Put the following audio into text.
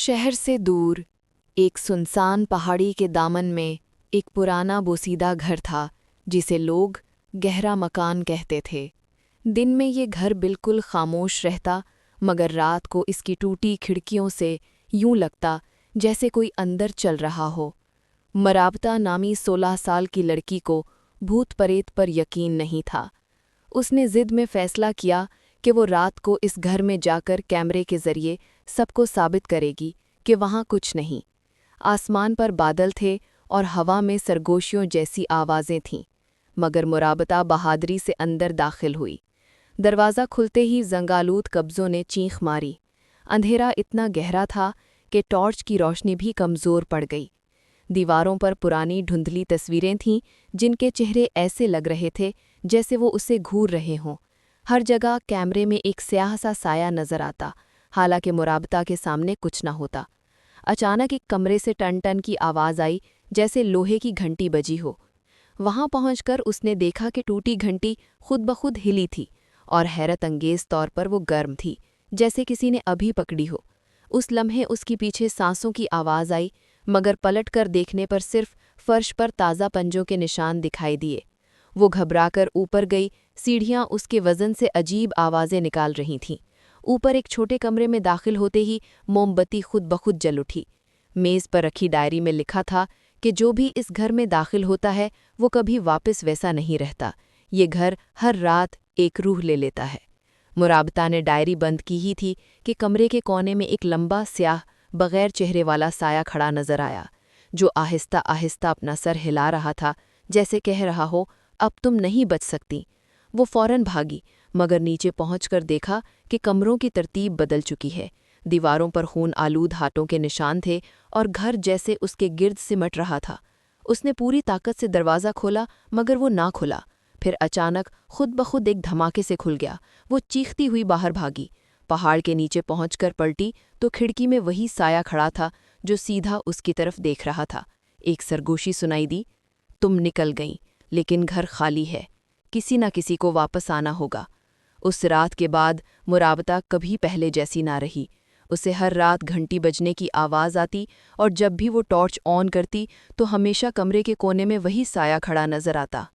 शहर से दूर एक सुनसान पहाड़ी के दामन में एक पुराना बोसीदा घर था जिसे लोग गहरा मकान कहते थे। दिन में ये घर बिल्कुल खामोश रहता, मगर रात को इसकी टूटी खिड़कियों से यूं लगता जैसे कोई अंदर चल रहा हो। मराबता नामी 16 साल की लड़की को भूत प्रेत पर यकीन नहीं था। उसने ज़िद में फ़ैसला किया कि वो रात को इस घर में जाकर कैमरे के ज़रिए सबको साबित करेगी कि वहाँ कुछ नहीं। आसमान पर बादल थे और हवा में सरगोशियों जैसी आवाज़ें थीं, मगर मुराबता बहादुरी से अंदर दाखिल हुई। दरवाज़ा खुलते ही जंगालूद कब्ज़ों ने चीख मारी। अंधेरा इतना गहरा था कि टॉर्च की रोशनी भी कमज़ोर पड़ गई। दीवारों पर पुरानी धुंधली तस्वीरें थीं जिनके चेहरे ऐसे लग रहे थे जैसे वो उसे घूर रहे हों। हर जगह कैमरे में एक स्याह सा साया नजर आता, हालांकि मुराबता के सामने कुछ न होता। अचानक एक कमरे से टन टन की आवाज़ आई, जैसे लोहे की घंटी बजी हो। वहां पहुंचकर उसने देखा कि टूटी घंटी खुद ब खुद हिली थी और हैरत अंगेज तौर पर वो गर्म थी, जैसे किसी ने अभी पकड़ी हो। उस लम्हे उसके पीछे सांसों की आवाज़ आई, मगर पलट कर देखने पर सिर्फ फर्श पर ताज़ा पंजों के निशान दिखाई दिए। वो घबराकर ऊपर गई। सीढ़ियाँ उसके वज़न से अजीब आवाज़ें निकाल रही थीं। ऊपर एक छोटे कमरे में दाखिल होते ही मोमबत्ती खुद ब खुद जल उठी। मेज़ पर रखी डायरी में लिखा था कि जो भी इस घर में दाखिल होता है वो कभी वापस वैसा नहीं रहता। ये घर हर रात एक रूह ले लेता है। मुराबता ने डायरी बंद की ही थी कि कमरे के कोने में एक लंबा स्याह बग़ैर चेहरे वाला साया खड़ा नजर आया, जो आहिस्ता आहिस्ता अपना सर हिला रहा था, जैसे कह रहा हो, अब तुम नहीं बच सकती। वो फौरन भागी, मगर नीचे पहुंचकर देखा कि कमरों की तरतीब बदल चुकी है। दीवारों पर खून आलूद हाथों के निशान थे और घर जैसे उसके गिर्द सिमट रहा था। उसने पूरी ताकत से दरवाज़ा खोला, मगर वो ना खुला। फिर अचानक खुद ब खुद एक धमाके से खुल गया। वो चीखती हुई बाहर भागी। पहाड़ के नीचे पहुंचकर पलटी तो खिड़की में वही साया खड़ा था जो सीधा उसकी तरफ देख रहा था। एक सरगोशी सुनाई दी, तुम निकल गईं, लेकिन घर खाली है। किसी न किसी को वापस आना होगा। उस रात के बाद मुराबता कभी पहले जैसी ना रही। उसे हर रात घंटी बजने की आवाज़ आती और जब भी वो टॉर्च ऑन करती तो हमेशा कमरे के कोने में वही साया खड़ा नजर आता।